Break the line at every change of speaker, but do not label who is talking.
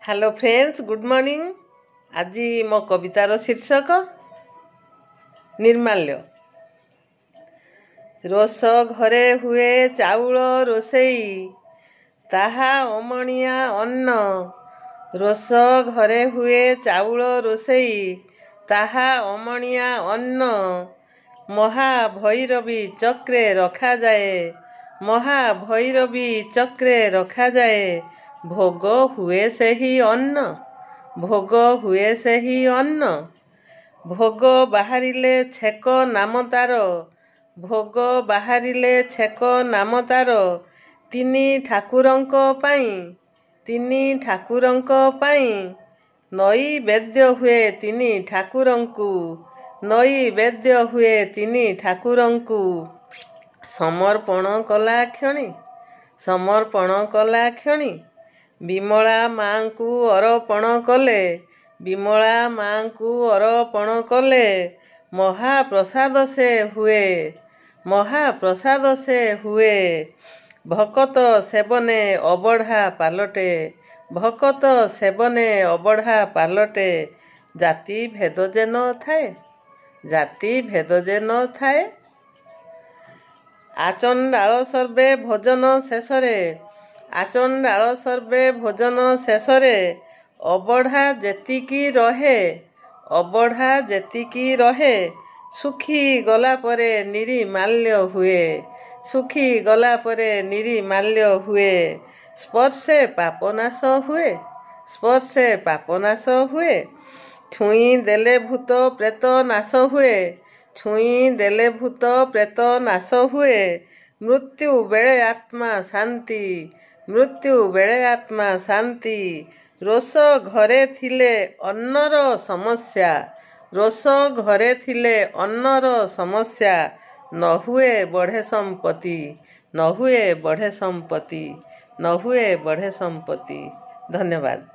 Hello friends, good morning. आज मो कवितार शीर्षक निर्माल्य। रोष घरे हुए चाउल रोषेई, ताहा अमणिया अन्न। रोष घरे हुए चाउल रोषेई, ताहा अमणिया अन्न। महाभैरवी चक्रे रखा जाए, महाभैरवी चक्रे रखा जाए। भोग हुए सही अन्न, भोग हुए सही अन्न। भोग बाहरिले छेक नाम तार, भोग बाहरिले छेक नाम तार। तिनी ठाकुरଙ୍କ ପାଇଁ, तिनी ठाकुरଙ୍କ ପାଇଁ। नैवेद्य हुए तिनी ठाकुरଙ୍କୁ, नैवेद्य हुए तिनी ठाकुरଙ୍କୁ। समर्पण कला क्षणी, समर्पण कला क्षणी। विमला माँଙ୍କୁ अर्पण कले, विमला माँଙ୍କୁ अर्पण कले। महाप्रसाद से हुए, महाप्रसाद से हुए। भकत सेवने अबढ़ा पालटे, भकत सेवने अबढ़ा पालटे। जाति भेद जे न थाए, जाति भेद जे न थाए। आचंडाल सर्वे भोजन शेषरे, आचंडाल सर्वे भोजन शेषरे। अबढ़ा जेतिकी रहे, अबढ़ा जेतिकी रहे। सुखी गला परे निरिमाल्य हुए, सुखी गला परे निरिमाल्य हुए। स्पर्शे पापनाश हुए, स्पर्शे पापनाश हुए। छुई देले भूत प्रेत नाश हुए, छुई देले भूत प्रेत नाश हुए। मृत्यु बेले आत्मा शांति, मृत्यु बेले आत्मा शांति। रोष घरे थिले अन्नर समस्या, रोष घरे थिले अन्नर समस्या। न हुए बढ़े संपत्ति, न हुए बढ़े संपत्ति, न हुए बढ़े संपत्ति। धन्यवाद।